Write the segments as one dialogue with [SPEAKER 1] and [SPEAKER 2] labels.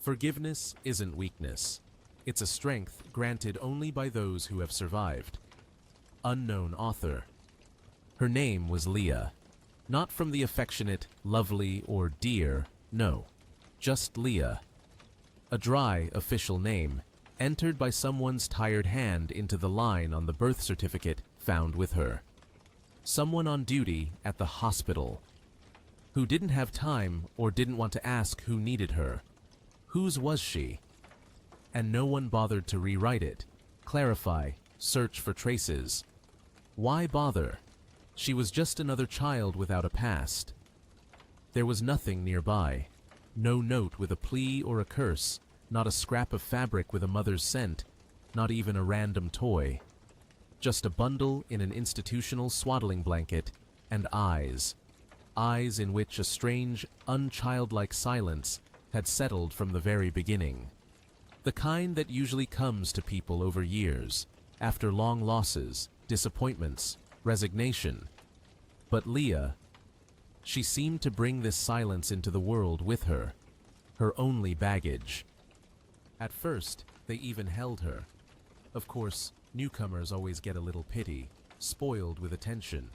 [SPEAKER 1] Forgiveness isn't weakness. It's a strength granted only by those who have survived. Unknown author. Her name was Leah. Not from the affectionate, lovely, or dear, no. Just Leah. A dry, official name, entered by someone's tired hand into the line on the birth certificate found with her. Someone on duty at the hospital, who didn't have time or didn't want to ask who needed her. Whose was she? And no one bothered to rewrite it, clarify, search for traces. Why bother? She was just another child without a past. There was nothing nearby. No note with a plea or a curse, not a scrap of fabric with a mother's scent, not even a random toy. Just a bundle in an institutional swaddling blanket, and eyes. Eyes in which a strange, unchildlike silence had settled from the very beginning. The kind that usually comes to people over years, after long losses, disappointments, resignation. But Leah, she seemed to bring this silence into the world with her, her only baggage. At first, they even held her. Of course, newcomers always get a little pity, spoiled with attention.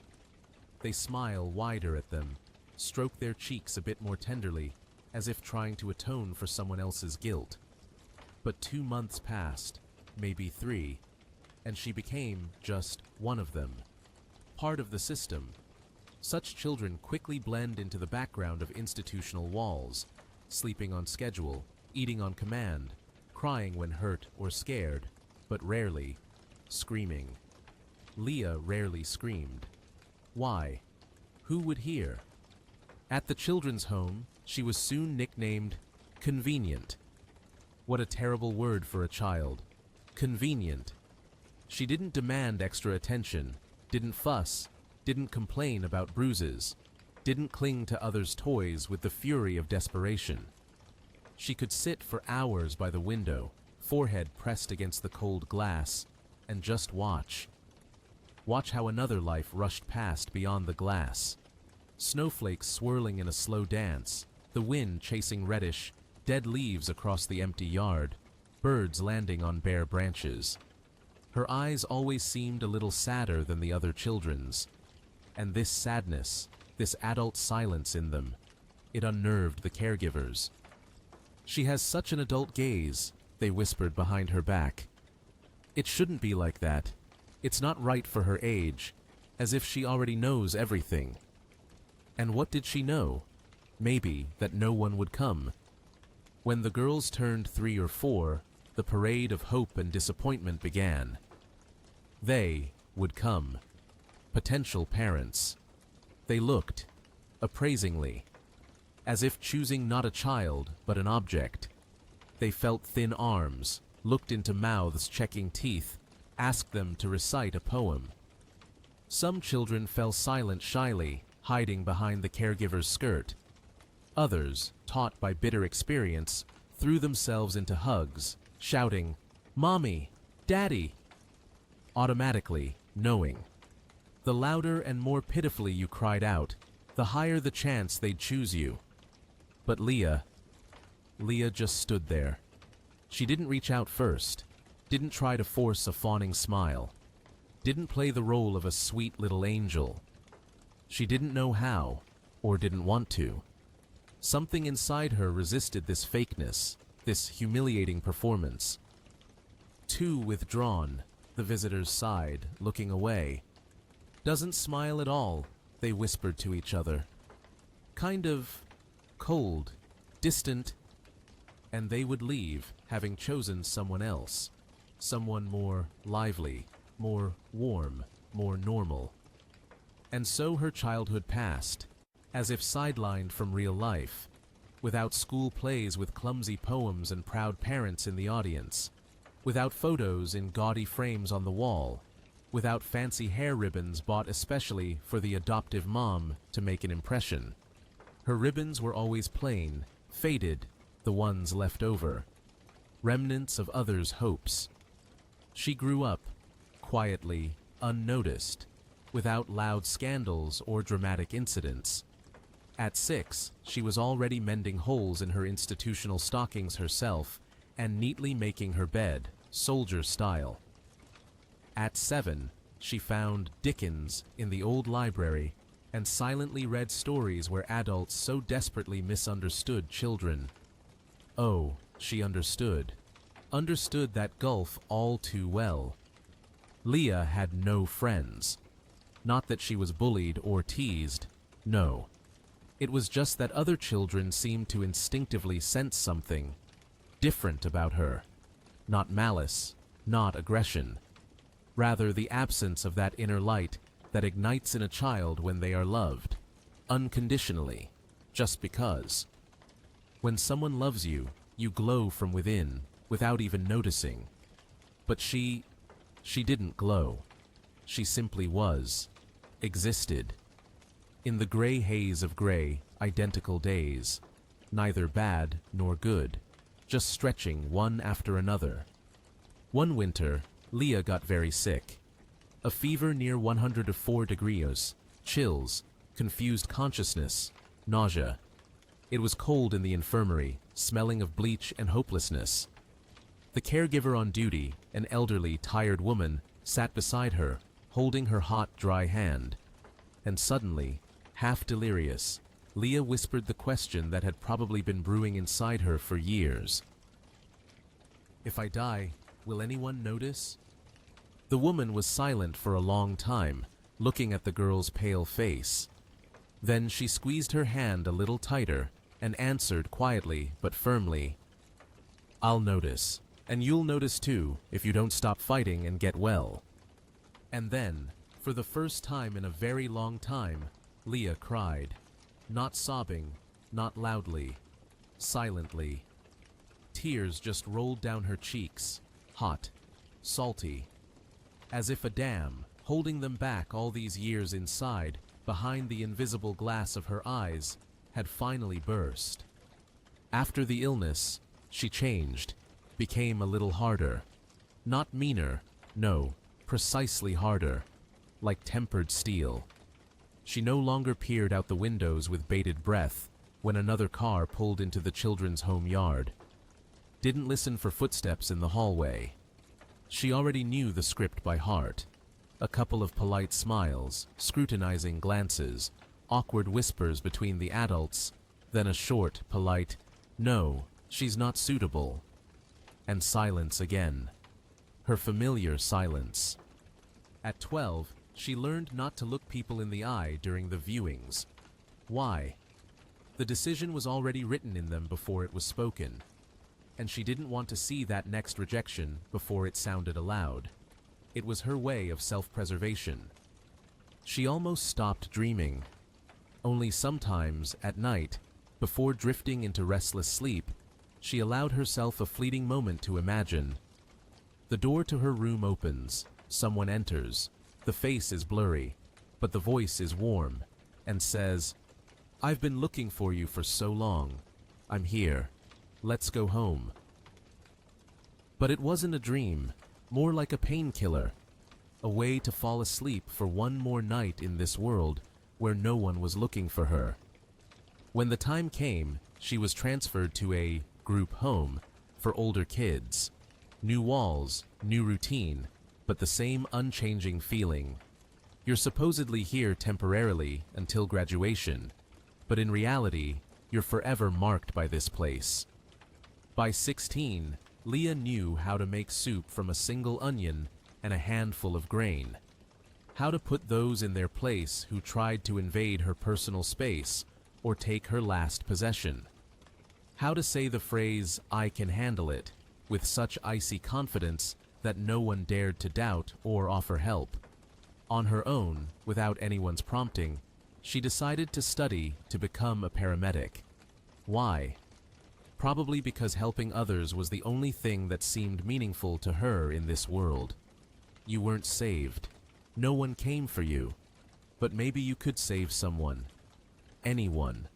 [SPEAKER 1] They smile wider at them, stroke their cheeks a bit more tenderly, as if trying to atone for someone else's guilt. But 2 months passed, maybe 3, and she became just one of them. Part of the system. Such children quickly blend into the background of institutional walls, sleeping on schedule, eating on command, crying when hurt or scared, but rarely screaming. Leah rarely screamed. Why? Who would hear? At the children's home, she was soon nicknamed Convenient. What a terrible word for a child. Convenient. She didn't demand extra attention, didn't fuss, didn't complain about bruises, didn't cling to others' toys with the fury of desperation. She could sit for hours by the window, forehead pressed against the cold glass, and just watch. Watch how another life rushed past beyond the glass. Snowflakes swirling in a slow dance, the wind chasing reddish, dead leaves across the empty yard, birds landing on bare branches. Her eyes always seemed a little sadder than the other children's. And this sadness, this adult silence in them, it unnerved the caregivers. She has such an adult gaze, they whispered behind her back. It shouldn't be like that. It's not right for her age, as if she already knows everything. And what did she know? Maybe that no one would come. When the girls turned 3 or 4, the parade of hope and disappointment began. They would come. Potential parents. They looked, appraisingly, as if choosing not a child, but an object. They felt thin arms, looked into mouths checking teeth, asked them to recite a poem. Some children fell silent shyly, hiding behind the caregiver's skirt. Others, taught by bitter experience, threw themselves into hugs, shouting, "Mommy! Daddy!" Automatically, knowing. The louder and more pitifully you cried out, the higher the chance they'd choose you. But Leah just stood there. She didn't reach out first, didn't try to force a fawning smile, didn't play the role of a sweet little angel. She didn't know how, or didn't want to. Something inside her resisted this fakeness, this humiliating performance. Too withdrawn, the visitors sighed, looking away. "Doesn't smile at all," they whispered to each other. "Kind of cold, distant," and they would leave, having chosen someone else, someone more lively, more warm, more normal. And so her childhood passed, as if sidelined from real life, without school plays with clumsy poems and proud parents in the audience, without photos in gaudy frames on the wall, without fancy hair ribbons bought especially for the adoptive mom to make an impression. Her ribbons were always plain, faded, the ones left over, remnants of others' hopes. She grew up, quietly, unnoticed, without loud scandals or dramatic incidents. At 6, she was already mending holes in her institutional stockings herself and neatly making her bed, soldier style. At 7, she found Dickens in the old library and silently read stories where adults so desperately misunderstood children. Oh, she understood. Understood that gulf all too well. Leah had no friends. Not that she was bullied or teased, no. It was just that other children seemed to instinctively sense something different about her. Not malice, not aggression. Rather, the absence of that inner light that ignites in a child when they are loved, unconditionally, just because. When someone loves you, you glow from within, without even noticing. But she didn't glow. She simply was, existed. In the gray haze of gray, identical days, neither bad nor good, just stretching one after another. One winter, Leah got very sick. A fever near 104 degrees, chills, confused consciousness, nausea. It was cold in the infirmary, smelling of bleach and hopelessness. The caregiver on duty, an elderly, tired woman, sat beside her, holding her hot, dry hand. And suddenly, half delirious, Leah whispered the question that had probably been brewing inside her for years. "If I die, will anyone notice?" The woman was silent for a long time, looking at the girl's pale face. Then she squeezed her hand a little tighter and answered quietly but firmly, "I'll notice, and you'll notice too if you don't stop fighting and get well." And then, for the first time in a very long time, Leah cried. Not sobbing, not loudly, silently. Tears just rolled down her cheeks, hot, salty, as if a dam, holding them back all these years inside, behind the invisible glass of her eyes, had finally burst. After the illness, she changed, became a little harder. Not meaner, no, precisely harder, like tempered steel. She no longer peered out the windows with bated breath when another car pulled into the children's home yard. Didn't listen for footsteps in the hallway. She already knew the script by heart. A couple of polite smiles, scrutinizing glances, awkward whispers between the adults, then a short, polite, "No, she's not suitable." And silence again. Her familiar silence. At 12, she learned not to look people in the eye during the viewings. Why? The decision was already written in them before it was spoken, and she didn't want to see that next rejection before it sounded aloud. It was her way of self-preservation. She almost stopped dreaming. Only sometimes, at night, before drifting into restless sleep, she allowed herself a fleeting moment to imagine. The door to her room opens, someone enters. The face is blurry, but the voice is warm, and says, "I've been looking for you for so long. I'm here. Let's go home." But it wasn't a dream, more like a painkiller, a way to fall asleep for one more night in this world where no one was looking for her. When the time came, she was transferred to a group home for older kids. New walls, new routine, but the same unchanging feeling. You're supposedly here temporarily until graduation, but in reality, you're forever marked by this place. By 16, Leah knew how to make soup from a single onion and a handful of grain. How to put those in their place who tried to invade her personal space or take her last possession. How to say the phrase, "I can handle it," with such icy confidence that no one dared to doubt or offer help. On her own, without anyone's prompting, she decided to study to become a paramedic. Why? Probably because helping others was the only thing that seemed meaningful to her in this world. You weren't saved. No one came for you. But maybe you could save someone. Anyone.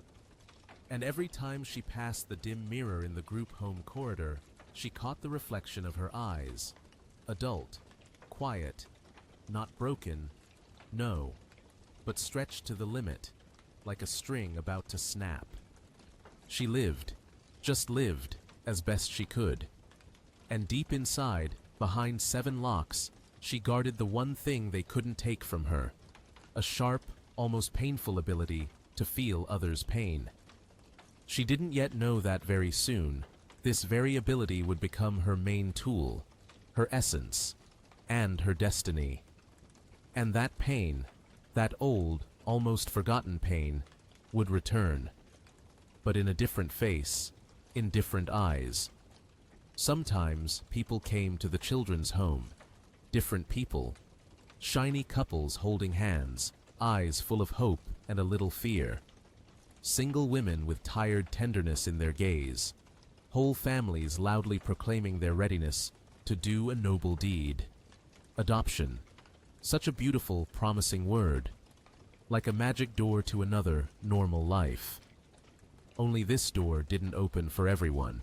[SPEAKER 1] And every time she passed the dim mirror in the group home corridor, she caught the reflection of her eyes. Adult, quiet, not broken, no, but stretched to the limit. like a string about to snap. She lived, just lived, as best she could. And deep inside, behind 7 locks, she guarded the one thing they couldn't take from her, a sharp, almost painful ability to feel others' pain. She didn't yet know that very soon, this very ability would become her main tool, her essence, and her destiny. And that pain, that old, almost forgotten pain, would return. But in a different face, in different eyes. Sometimes people came to the children's home, different people, shiny couples holding hands, eyes full of hope and a little fear. Single women with tired tenderness in their gaze, whole families loudly proclaiming their readiness to do a noble deed. Adoption, such a beautiful, promising word, like a magic door to another normal life. Only this door didn't open for everyone.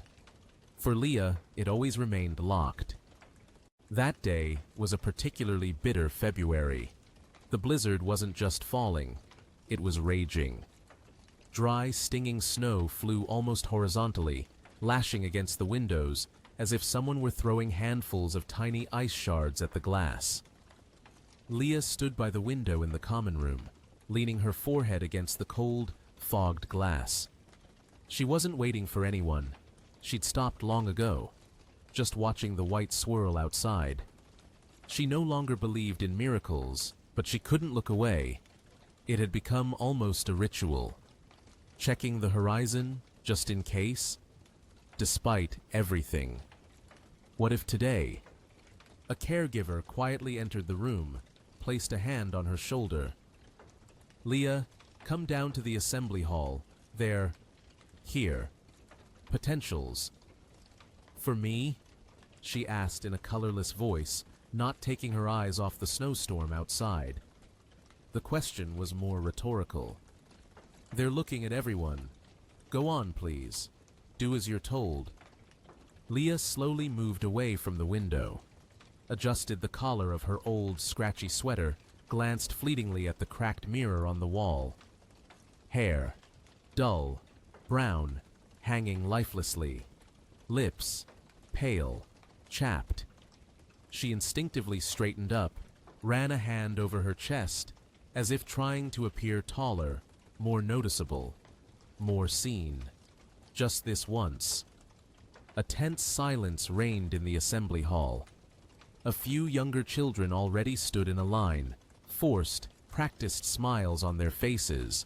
[SPEAKER 1] For Leah, it always remained locked. That day was a particularly bitter February. The blizzard wasn't just falling, it was raging. Dry, stinging snow flew almost horizontally, lashing against the windows as if someone were throwing handfuls of tiny ice shards at the glass. Leah stood by the window in the common room, leaning her forehead against the cold, fogged glass. She wasn't waiting for anyone. She'd stopped long ago, just watching the white swirl outside. She no longer believed in miracles, but she couldn't look away. It had become almost a ritual. Checking the horizon, just in case, despite everything. What if today? A caregiver quietly entered the room, placed a hand on her shoulder. Leah, come down to the assembly hall. Here. Potentials. For me? She asked in a colorless voice, not taking her eyes off the snowstorm outside. The question was more rhetorical. They're looking at everyone. Go on, please. Do as you're told. Leah slowly moved away from the window, adjusted the collar of her old, scratchy sweater, glanced fleetingly at the cracked mirror on the wall. Hair, dull, brown, hanging lifelessly. Lips, pale, chapped. She instinctively straightened up, ran a hand over her chest, as if trying to appear taller, more noticeable, more seen. Just this once. A tense silence reigned in the assembly hall. A few younger children already stood in a line, forced, practiced smiles on their faces.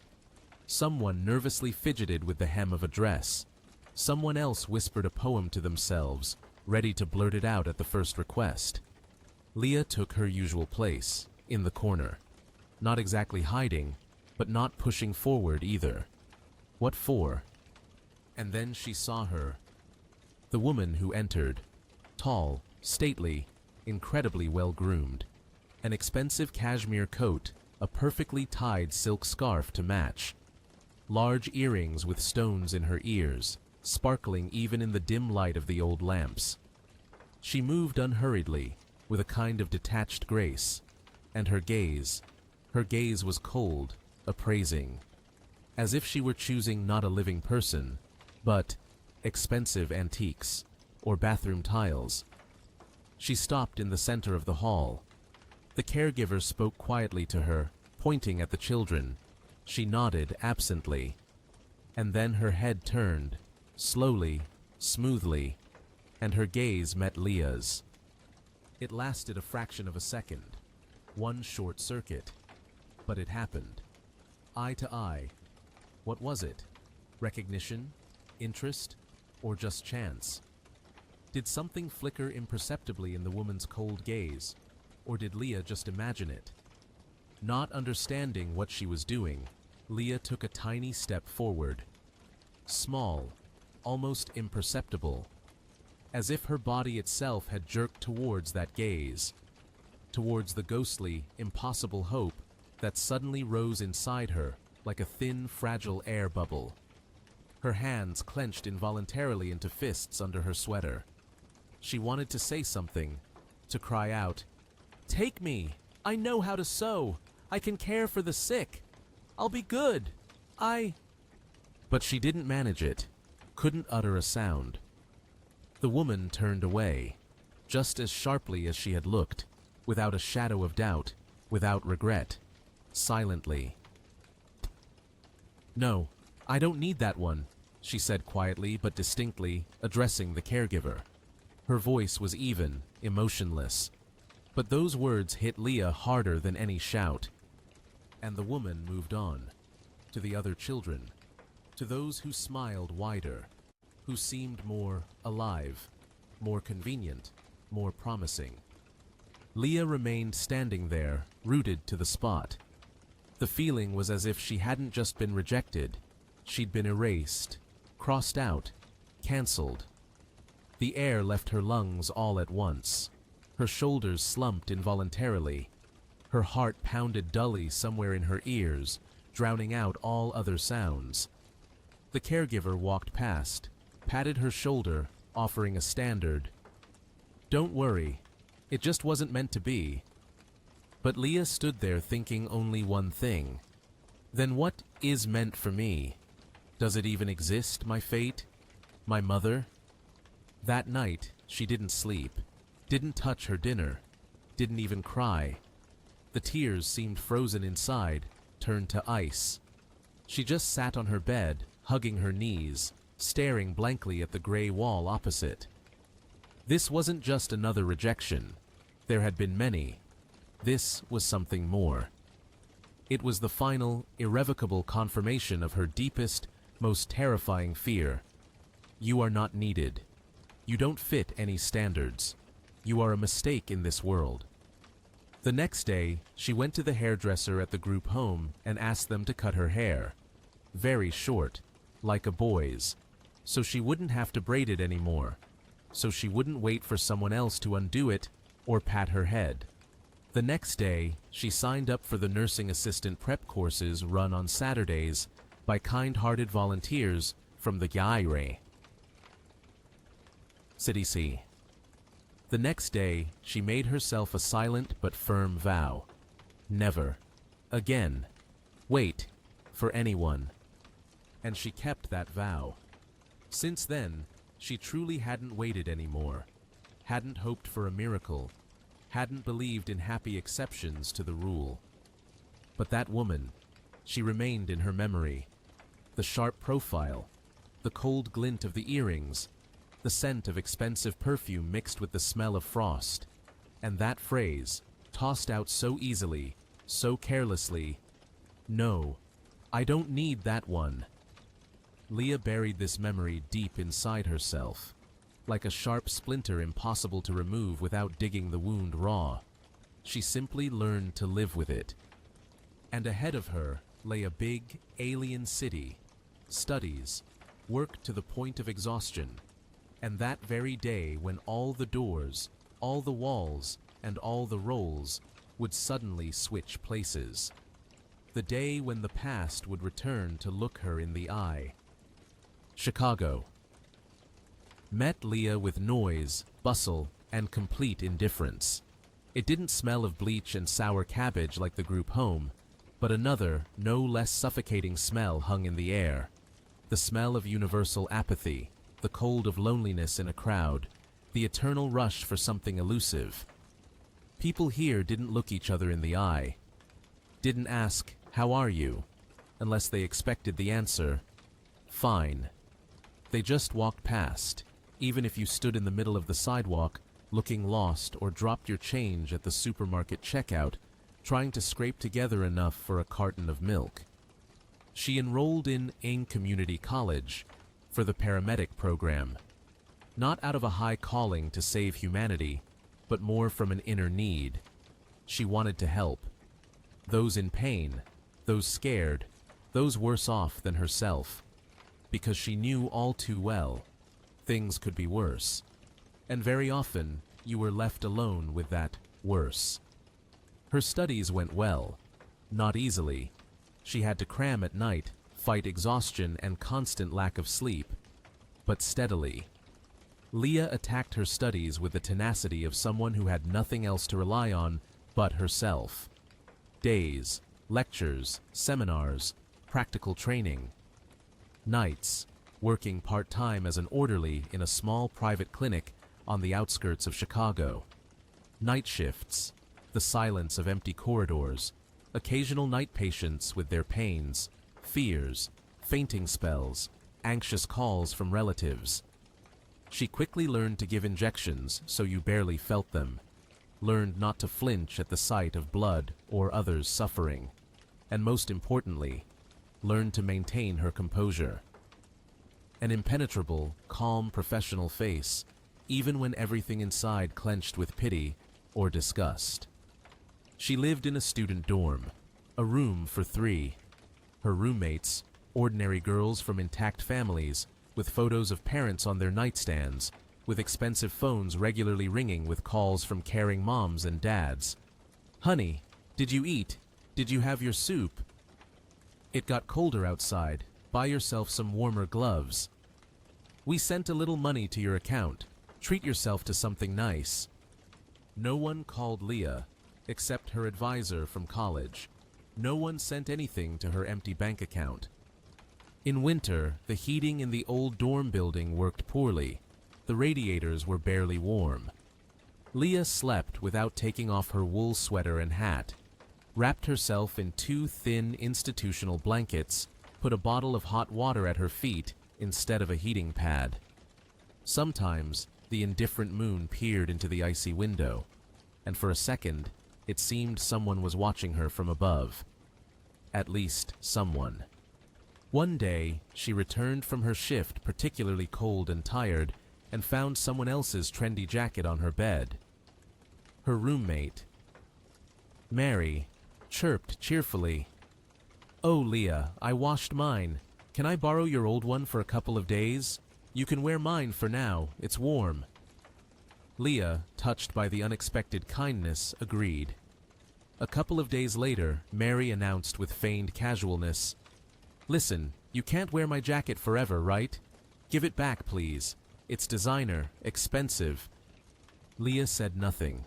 [SPEAKER 1] Someone nervously fidgeted with the hem of a dress. Someone else whispered a poem to themselves, ready to blurt it out at the first request. Leah took her usual place, in the corner. Not exactly hiding, but not pushing forward either. What for? And then she saw her. The woman who entered. Tall, stately, incredibly well-groomed. An expensive cashmere coat, a perfectly tied silk scarf to match. Large earrings with stones in her ears, sparkling even in the dim light of the old lamps. She moved unhurriedly, with a kind of detached grace, and her gaze was cold, appraising, as if she were choosing not a living person, but expensive antiques, or bathroom tiles. She stopped in the center of the hall. The caregiver spoke quietly to her, pointing at the children. She nodded absently, and then her head turned, slowly, smoothly, and her gaze met Leah's. It lasted a fraction of a second, one short circuit, but it happened. Eye to eye. What was it? Recognition? Interest? Or just chance? Did something flicker imperceptibly in the woman's cold gaze, or did Leah just imagine it? Not understanding what she was doing, Leah took a tiny step forward. Small, almost imperceptible, as if her body itself had jerked towards that gaze, towards the ghostly, impossible hope that suddenly rose inside her like a thin, fragile air bubble. Her hands clenched involuntarily into fists under her sweater. She wanted to say something, to cry out, "Take me! I know how to sew! I can care for the sick! I'll be good!" I... But she didn't manage it, couldn't utter a sound. The woman turned away, just as sharply as she had looked, without a shadow of doubt, without regret, silently. "No, I don't need that one," she said quietly but distinctly, addressing the caregiver. Her voice was even, emotionless. But those words hit Leah harder than any shout. And the woman moved on, to the other children, to those who smiled wider, who seemed more alive, more convenient, more promising. Leah remained standing there, rooted to the spot. The feeling was as if she hadn't just been rejected, she'd been erased, crossed out, cancelled. The air left her lungs all at once. Her shoulders slumped involuntarily. Her heart pounded dully somewhere in her ears, drowning out all other sounds. The caregiver walked past, patted her shoulder, offering a standard. "Don't worry, it just wasn't meant to be." But Leah stood there thinking only one thing. Then what is meant for me? Does it even exist, my fate? My mother? That night, she didn't sleep, didn't touch her dinner, didn't even cry. The tears seemed frozen inside, turned to ice. She just sat on her bed, hugging her knees, staring blankly at the gray wall opposite. This wasn't just another rejection. There had been many. This was something more. It was the final, irrevocable confirmation of her deepest, most terrifying fear. You are not needed. You don't fit any standards. You are a mistake in this world. The next day, she went to the hairdresser at the group home and asked them to cut her hair. Very short, like a boy's, so she wouldn't have to braid it anymore, so she wouldn't wait for someone else to undo it or pat her head. The next day, she signed up for the nursing assistant prep courses run on Saturdays by kind-hearted volunteers from the Gyaire. CDC. The next day, she made herself a silent but firm vow. Never, again, wait for anyone. And she kept that vow. Since then, she truly hadn't waited anymore, hadn't hoped for a miracle, hadn't believed in happy exceptions to the rule. But that woman, she remained in her memory. The sharp profile, the cold glint of the earrings, the scent of expensive perfume mixed with the smell of frost, and that phrase, tossed out so easily, so carelessly, "No, I don't need that one." Leah buried this memory deep inside herself, like a sharp splinter impossible to remove without digging the wound raw. She simply learned to live with it. And ahead of her lay a big, alien city, studies, work to the point of exhaustion, and that very day when all the doors, all the walls, and all the roles would suddenly switch places. The day when the past would return to look her in the eye. Chicago. Met Leah with noise, bustle, and complete indifference. It didn't smell of bleach and sour cabbage like the group home, but another, no less suffocating smell hung in the air. The smell of universal apathy, the cold of loneliness in a crowd, the eternal rush for something elusive. People here didn't look each other in the eye, didn't ask, "How are you?" unless they expected the answer, "Fine." They just walked past, even if you stood in the middle of the sidewalk, looking lost, or dropped your change at the supermarket checkout, trying to scrape together enough for a carton of milk. She enrolled in Ng Community College for the paramedic program, not out of a high calling to save humanity, but more from an inner need. She wanted to help. Those in pain, those scared, those worse off than herself, because she knew all too well, things could be worse. And very often, you were left alone with that worse. Her studies went well, not easily. She had to cram at night, fight exhaustion and constant lack of sleep, but steadily. Leah attacked her studies with the tenacity of someone who had nothing else to rely on but herself. Days, lectures, seminars, practical training. Nights, working part-time as an orderly in a small private clinic on the outskirts of Chicago. Night shifts, the silence of empty corridors, occasional night patients with their pains, fears, fainting spells, anxious calls from relatives. She quickly learned to give injections so you barely felt them, learned not to flinch at the sight of blood or others suffering, and most importantly, learned to maintain her composure. An impenetrable, calm professional face, even when everything inside clenched with pity or disgust. She lived in a student dorm, a room for 3. Her roommates, ordinary girls from intact families, with photos of parents on their nightstands, with expensive phones regularly ringing with calls from caring moms and dads. "Honey, did you eat? Did you have your soup? It got colder outside. Buy yourself some warmer gloves. We sent a little money to your account. Treat yourself to something nice." No one called Leah, except her advisor from college. No one sent anything to her empty bank account. In winter, the heating in the old dorm building worked poorly. The radiators were barely warm. Leah slept without taking off her wool sweater and hat, wrapped herself in 2 thin institutional blankets, put a bottle of hot water at her feet instead of a heating pad. Sometimes, the indifferent moon peered into the icy window, and for a second, it seemed someone was watching her from above. At least, someone. One day, she returned from her shift particularly cold and tired, and found someone else's trendy jacket on her bed. Her roommate, Mary, chirped cheerfully, "Oh, Leah, I washed mine. Can I borrow your old one for a couple of days? You can wear mine for now, it's warm." Leah, touched by the unexpected kindness, agreed. A couple of days later, Mary announced with feigned casualness, "Listen, you can't wear my jacket forever, right? Give it back, please. It's designer, expensive." Leah said nothing.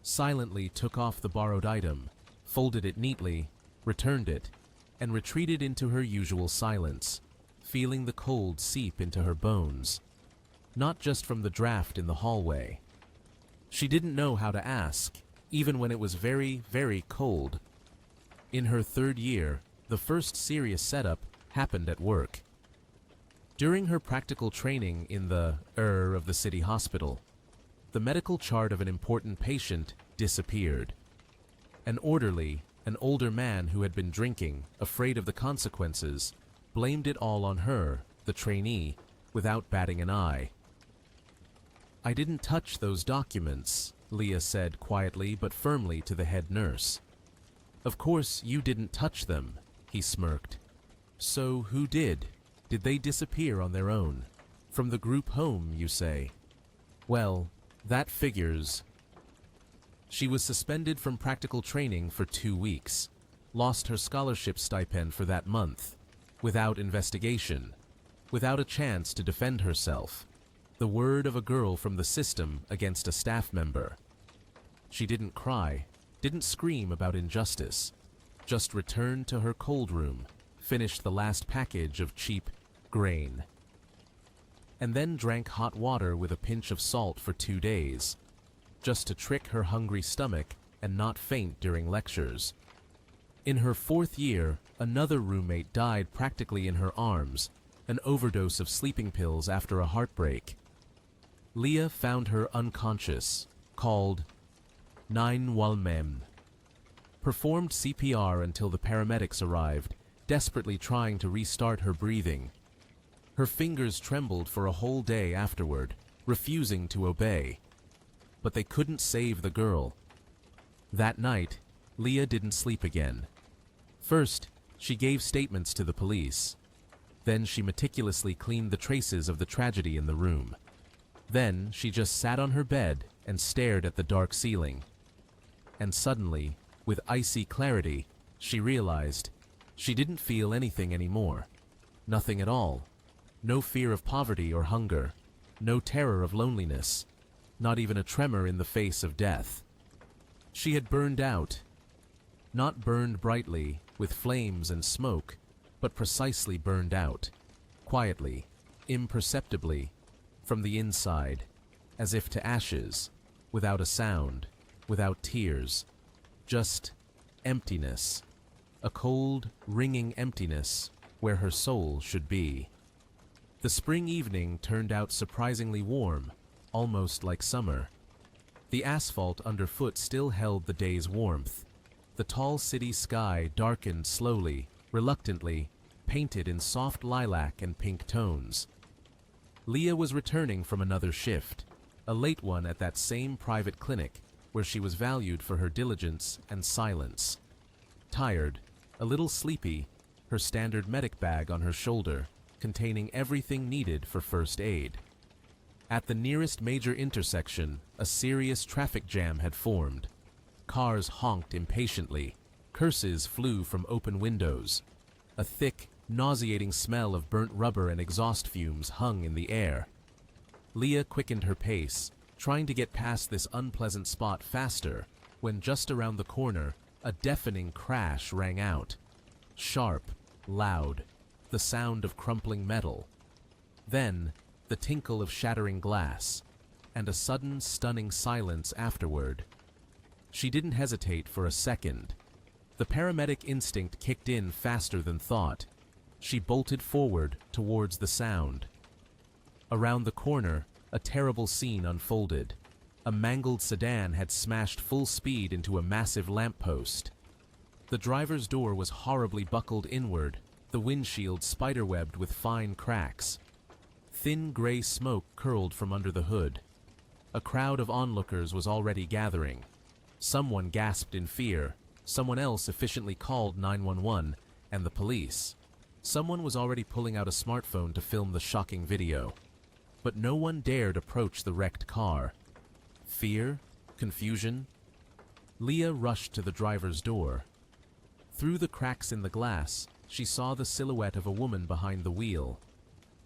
[SPEAKER 1] Silently took off the borrowed item, folded it neatly, returned it, and retreated into her usual silence, feeling the cold seep into her bones. Not just from the draft in the hallway. She didn't know how to ask, even when it was very, very cold. In her 3rd year, the first serious setup happened at work. During her practical training in the of the city hospital, the medical chart of an important patient disappeared. An orderly, an older man who had been drinking, afraid of the consequences, blamed it all on her, the trainee, without batting an eye. "I didn't touch those documents," Leah said quietly but firmly to the head nurse. "Of course you didn't touch them," he smirked. "So who did? Did they disappear on their own? From the group home, you say? Well, that figures." She was suspended from practical training for 2 weeks, lost her scholarship stipend for that month, without investigation, without a chance to defend herself. The word of a girl from the system against a staff member. She didn't cry, didn't scream about injustice, just returned to her cold room, finished the last package of cheap grain, and then drank hot water with a pinch of salt for 2 days, just to trick her hungry stomach and not faint during lectures. In her 4th year, another roommate died practically in her arms, an overdose of sleeping pills after a heartbreak. Leah found her unconscious, called 911, performed CPR until the paramedics arrived, desperately trying to restart her breathing. Her fingers trembled for a whole day afterward, refusing to obey. But they couldn't save the girl. That night, Leah didn't sleep again. First, she gave statements to the police. Then she meticulously cleaned the traces of the tragedy in the room. Then she just sat on her bed and stared at the dark ceiling. And suddenly, with icy clarity, she realized she didn't feel anything anymore. Nothing at all. No fear of poverty or hunger. No terror of loneliness. Not even a tremor in the face of death. She had burned out. Not burned brightly, with flames and smoke, but precisely burned out, quietly, imperceptibly, from the inside, as if to ashes, without a sound, without tears, just emptiness, a cold, ringing emptiness where her soul should be. The spring evening turned out surprisingly warm, almost like summer. The asphalt underfoot still held the day's warmth. The tall city sky darkened slowly, reluctantly, painted in soft lilac and pink tones. Leah was returning from another shift, a late one at that same private clinic where she was valued for her diligence and silence. Tired, a little sleepy, her standard medic bag on her shoulder, containing everything needed for first aid. At the nearest major intersection, a serious traffic jam had formed. Cars honked impatiently, curses flew from open windows. A thick, nauseating smell of burnt rubber and exhaust fumes hung in the air. Leah quickened her pace, trying to get past this unpleasant spot faster, when just around the corner, a deafening crash rang out. Sharp, loud, the sound of crumpling metal. Then, the tinkle of shattering glass, and a sudden, stunning silence afterward. She didn't hesitate for a second. The paramedic instinct kicked in faster than thought. She bolted forward towards the sound. Around the corner, a terrible scene unfolded. A mangled sedan had smashed full speed into a massive lamppost. The driver's door was horribly buckled inward, the windshield spiderwebbed with fine cracks. Thin gray smoke curled from under the hood. A crowd of onlookers was already gathering. Someone gasped in fear. Someone else efficiently called 911 and the police. Someone was already pulling out a smartphone to film the shocking video. But no one dared approach the wrecked car. Fear? Confusion? Leah rushed to the driver's door. Through the cracks in the glass, she saw the silhouette of a woman behind the wheel.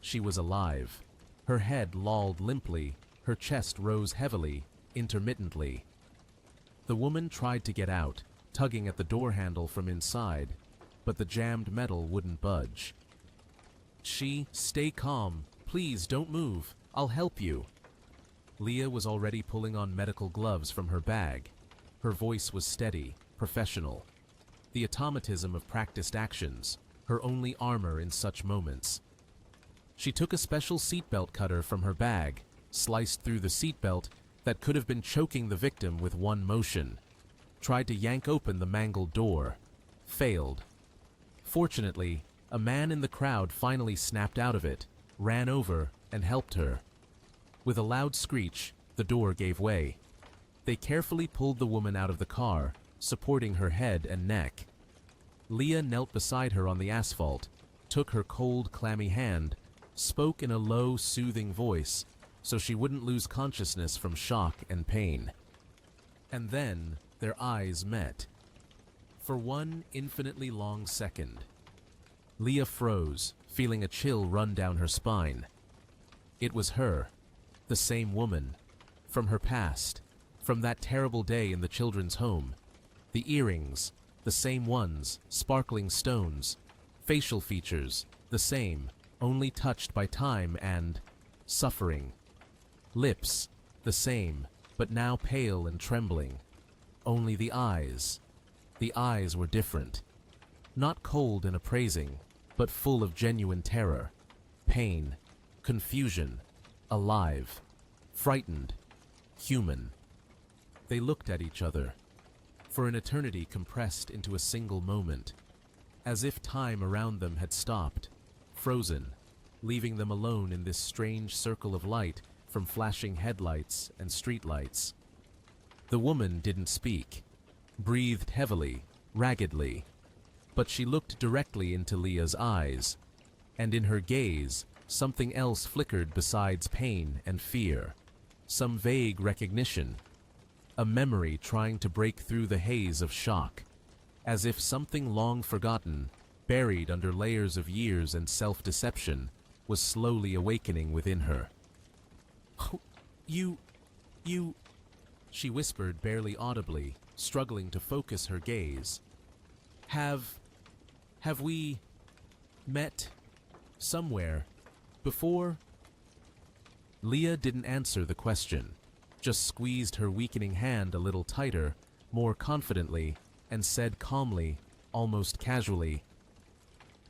[SPEAKER 1] She was alive. Her head lolled limply, her chest rose heavily, intermittently. The woman tried to get out, tugging at the door handle from inside, but the jammed metal wouldn't budge. Stay calm. Please don't move. I'll help you. Leah was already pulling on medical gloves from her bag. Her voice was steady, professional. The automatism of practiced actions, her only armor in such moments. She took a special seatbelt cutter from her bag, sliced through the seatbelt that could have been choking the victim with one motion, tried to yank open the mangled door, failed. Fortunately, a man in the crowd finally snapped out of it, ran over, and helped her. With a loud screech, the door gave way. They carefully pulled the woman out of the car, supporting her head and neck. Leah knelt beside her on the asphalt, took her cold, clammy hand, spoke in a low, soothing voice so she wouldn't lose consciousness from shock and pain. And then their eyes met. For one infinitely long second, Leah froze, feeling a chill run down her spine. It was her, the same woman, from her past, from that terrible day in the children's home. The earrings, the same ones, sparkling stones, facial features, the same, only touched by time and suffering. Lips, the same, but now pale and trembling. Only the eyes were different. Not cold and appraising, but full of genuine terror, pain, confusion, alive, frightened, human. They looked at each other, for an eternity compressed into a single moment, as if time around them had stopped, frozen, leaving them alone in this strange circle of light from flashing headlights and streetlights. The woman didn't speak, breathed heavily, raggedly, but she looked directly into Leah's eyes, and in her gaze, something else flickered besides pain and fear, some vague recognition, a memory trying to break through the haze of shock, as if something long forgotten, buried under layers of years and self-deception, was slowly awakening within her. "Oh, you... she whispered barely audibly, struggling to focus her gaze. Have Have we met somewhere before? Leah didn't answer the question, just squeezed her weakening hand a little tighter, more confidently, and said calmly, almost casually,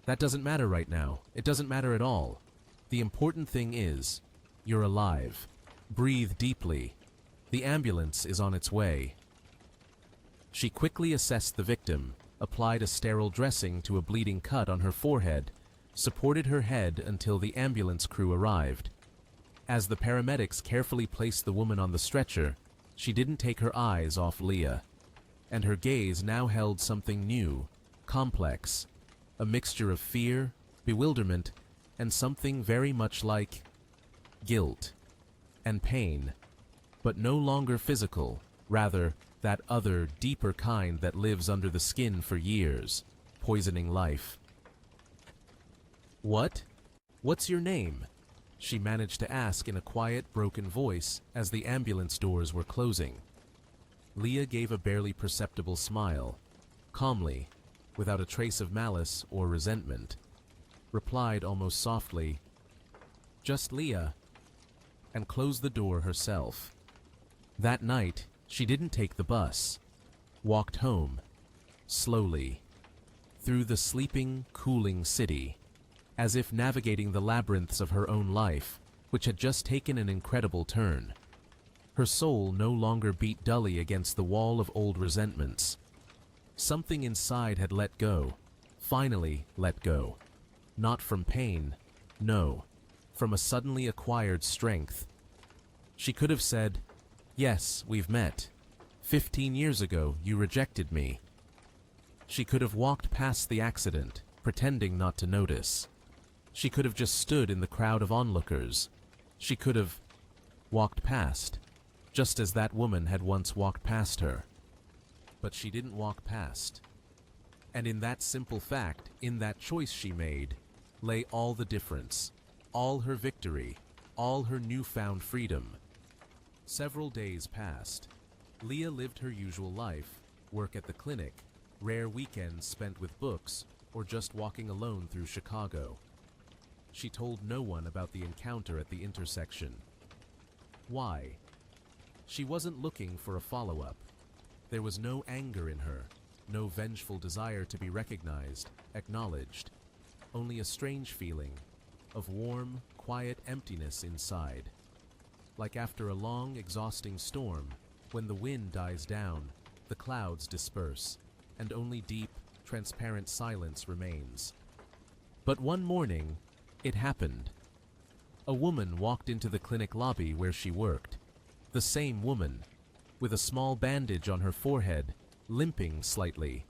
[SPEAKER 1] "That doesn't matter right now. It doesn't matter at all. The important thing is, you're alive. Breathe deeply. The ambulance is on its way." She quickly assessed the victim, applied a sterile dressing to a bleeding cut on her forehead, supported her head until the ambulance crew arrived. As the paramedics carefully placed the woman on the stretcher, she didn't take her eyes off Leah, and her gaze now held something new, complex, a mixture of fear, bewilderment, and something very much like guilt and pain, but no longer physical, rather that other, deeper kind that lives under the skin for years, poisoning life. "What? What's your name?" she managed to ask in a quiet, broken voice as the ambulance doors were closing. Leah gave a barely perceptible smile, calmly, without a trace of malice or resentment, replied almost softly, "Just Leah," and closed the door herself. That night, she didn't take the bus, walked home, slowly, through the sleeping, cooling city, as if navigating the labyrinths of her own life, which had just taken an incredible turn. Her soul no longer beat dully against the wall of old resentments. Something inside had let go, finally let go. Not from pain, no, from a suddenly acquired strength. She could have said, "Yes, we've met. 15 years ago, you rejected me." She could have walked past the accident, pretending not to notice. She could have just stood in the crowd of onlookers. She could have walked past, just as that woman had once walked past her. But she didn't walk past. And in that simple fact, in that choice she made, lay all the difference, all her victory, all her newfound freedom. Several days passed. Leah lived her usual life, work at the clinic, rare weekends spent with books, or just walking alone through Chicago. She told no one about the encounter at the intersection. Why? She wasn't looking for a follow-up. There was no anger in her, no vengeful desire to be recognized, acknowledged, only a strange feeling of warm, quiet emptiness inside. Like after a long, exhausting storm, when the wind dies down, the clouds disperse, and only deep, transparent silence remains. But one morning, it happened. A woman walked into the clinic lobby where she worked. The same woman, with a small bandage on her forehead, limping slightly.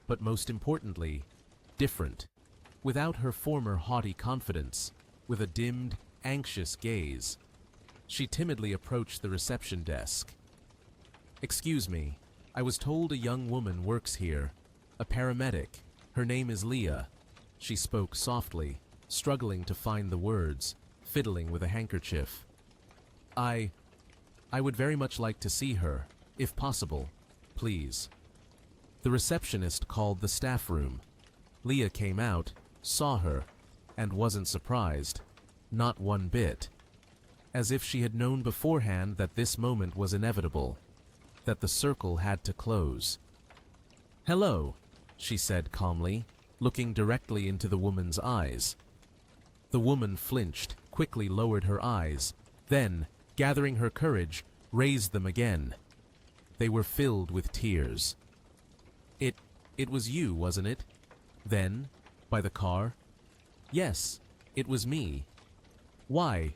[SPEAKER 1] But most importantly, different. Without her former haughty confidence, with a dimmed, anxious gaze. She timidly approached the reception desk. "Excuse me, I was told a young woman works here, a paramedic. Her name is Leah." She spoke softly, struggling to find the words, fiddling with a handkerchief. I would very much like to see her, if possible, please." The receptionist called the staff room. Leah came out, saw her, and wasn't surprised, not one bit. As if she had known beforehand that this moment was inevitable, that the circle had to close. "Hello," she said calmly, looking directly into the woman's eyes. The woman flinched, quickly lowered her eyes, then, gathering her courage, raised them again. They were filled with tears. It was you, wasn't it? Then, by the car?" "Yes, it was me." Why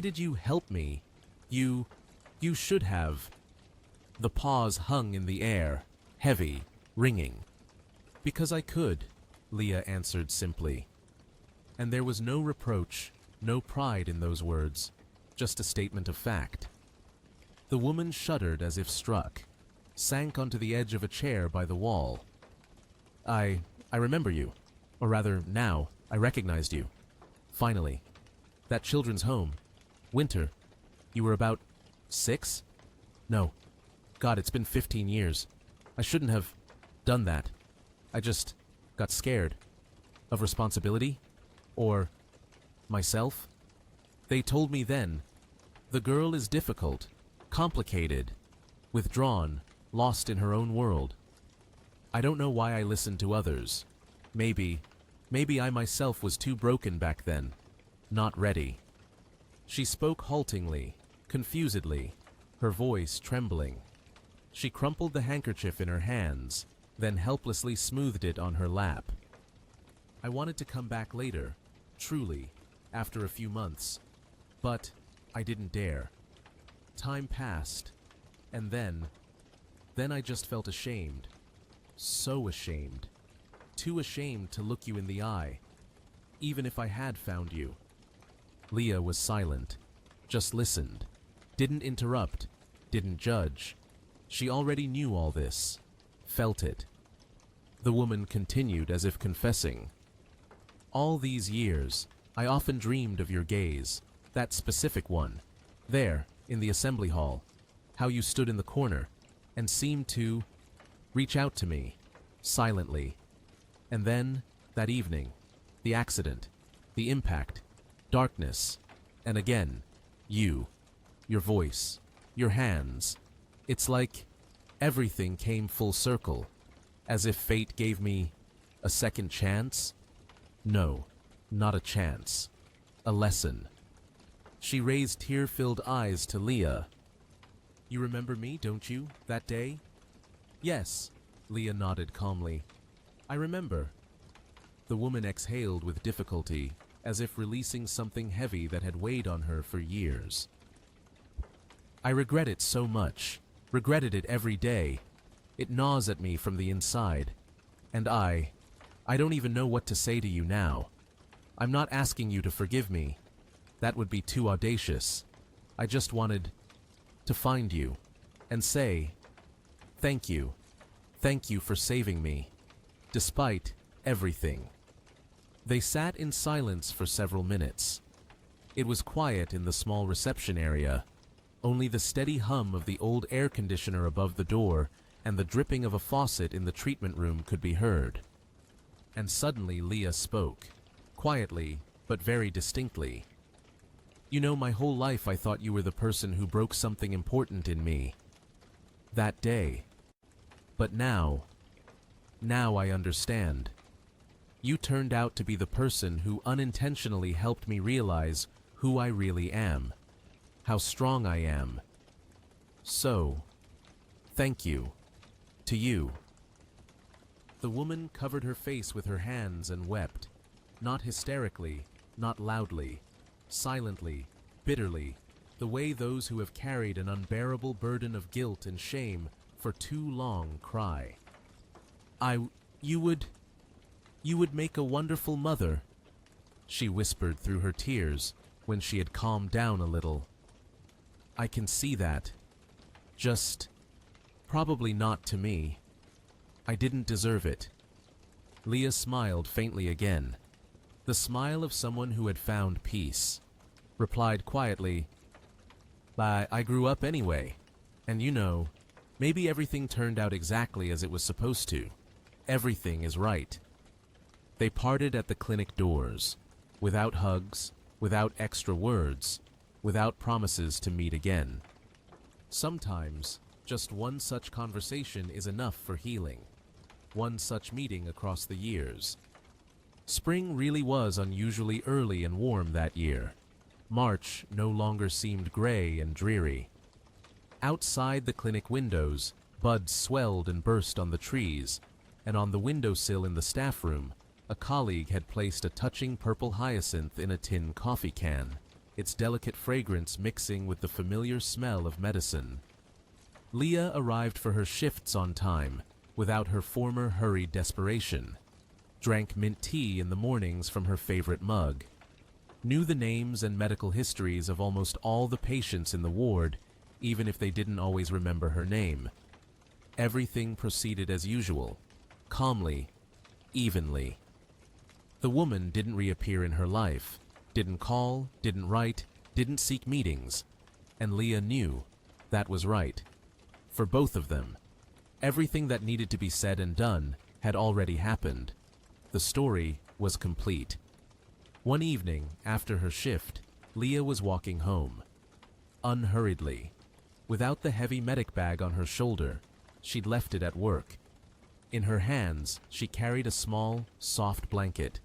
[SPEAKER 1] did you help me? You should have." The pause hung in the air, heavy, ringing. "Because I could," Leah answered simply. And there was no reproach, no pride in those words, just a statement of fact. The woman shuddered as if struck, sank onto the edge of a chair by the wall. I remember you. Or rather, now, I recognized you. Finally. That children's home. Winter. You were about 6? No. God, it's been 15 years. I shouldn't have done that. Got scared? Of responsibility? Or myself? They told me then, the girl is difficult, complicated, withdrawn, lost in her own world. I don't know why I listened to others. Maybe I myself was too broken back then, not ready. She spoke haltingly, confusedly, her voice trembling. She crumpled the handkerchief in her hands, then helplessly smoothed it on her lap. I wanted to come back later, truly, after a few months, but I didn't dare. Time passed, and then I just felt ashamed. So ashamed. Too ashamed to look you in the eye, even if I had found you. Leah was silent, just listened, didn't interrupt, didn't judge. She already knew all this, felt it. The woman continued as if confessing. All these years, I often dreamed of your gaze, that specific one, there, in the assembly hall, how you stood in the corner, and seemed to reach out to me, silently. And then, that evening, the accident, the impact, darkness, and again, you, your voice, your hands. It's like everything came full circle, as if fate gave me a second chance. No, not a chance. A lesson. She raised tear-filled eyes to Leah. You remember me, don't you, that day? Yes, Leah nodded calmly. I remember. The woman exhaled with difficulty, as if releasing something heavy that had weighed on her for years. I regret it so much, regretted it every day. It gnaws at me from the inside. And I don't even know what to say to you now. I'm not asking you to forgive me. That would be too audacious. I just wanted to find you and say, thank you. Thank you for saving me, despite everything. They sat in silence for several minutes. It was quiet in the small reception area. Only the steady hum of the old air conditioner above the door and the dripping of a faucet in the treatment room could be heard. And suddenly Leah spoke, quietly but very distinctly. You know, my whole life I thought you were the person who broke something important in me. That day. But now I understand. You turned out to be the person who unintentionally helped me realize who I really am, how strong I am. So, thank you. To you. The woman covered her face with her hands and wept, not hysterically, not loudly, silently, bitterly, the way those who have carried an unbearable burden of guilt and shame for too long cry. You would make a wonderful mother, she whispered through her tears when she had calmed down a little. I can see that. Just probably not to me. I didn't deserve it. Leah smiled faintly again, the smile of someone who had found peace, replied quietly, I grew up anyway, and you know, maybe everything turned out exactly as it was supposed to. Everything is right. They parted at the clinic doors, without hugs, without extra words, without promises to meet again. Sometimes, just one such conversation is enough for healing. One such meeting across the years. Spring really was unusually early and warm that year. March no longer seemed gray and dreary. Outside the clinic windows, buds swelled and burst on the trees, and on the windowsill in the staff room, a colleague had placed a touching purple hyacinth in a tin coffee can, its delicate fragrance mixing with the familiar smell of medicine. Leah arrived for her shifts on time, without her former hurried desperation, drank mint tea in the mornings from her favorite mug, knew the names and medical histories of almost all the patients in the ward, even if they didn't always remember her name. Everything proceeded as usual, calmly, evenly. The woman didn't reappear in her life, didn't call, didn't write, didn't seek meetings, and Leah knew that was right. For both of them. Everything that needed to be said and done had already happened. The story was complete. One evening, after her shift, Leah was walking home. Unhurriedly. Without the heavy medic bag on her shoulder, she'd left it at work. In her hands, she carried a small, soft blanket.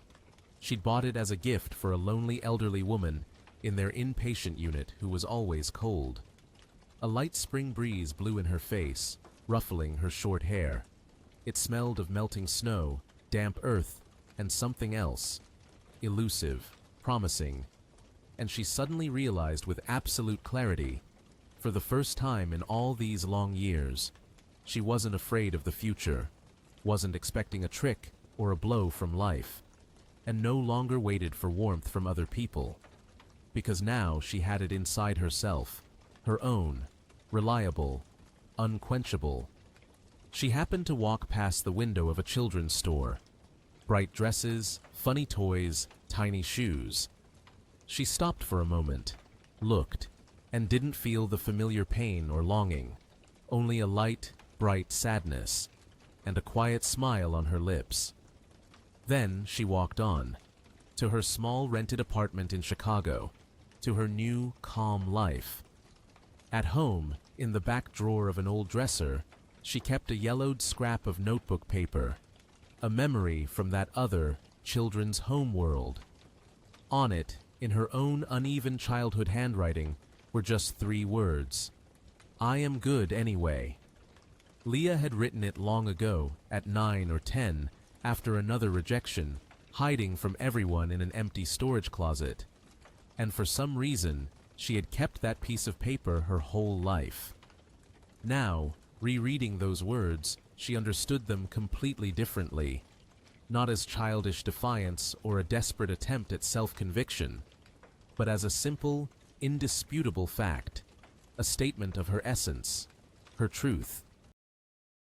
[SPEAKER 1] She'd bought it as a gift for a lonely elderly woman in their inpatient unit who was always cold. A light spring breeze blew in her face, ruffling her short hair. It smelled of melting snow, damp earth, and something else. Elusive, promising. And she suddenly realized with absolute clarity, for the first time in all these long years, she wasn't afraid of the future, wasn't expecting a trick or a blow from life, and no longer waited for warmth from other people, because now she had it inside herself, her own, reliable, unquenchable. She happened to walk past the window of a children's store. Bright dresses, funny toys, tiny shoes. She stopped for a moment, looked, and didn't feel the familiar pain or longing, only a light, bright sadness, and a quiet smile on her lips. Then she walked on, to her small rented apartment in Chicago, to her new, calm life. At home, in the back drawer of an old dresser, she kept a yellowed scrap of notebook paper, a memory from that other, children's home world. On it, in her own uneven childhood handwriting, were just 3 words. I am good anyway. Leah had written it long ago, at 9 or 10, after another rejection, hiding from everyone in an empty storage closet. And for some reason, she had kept that piece of paper her whole life. Now, rereading those words, she understood them completely differently, not as childish defiance or a desperate attempt at self-conviction, but as a simple, indisputable fact, a statement of her essence, her truth.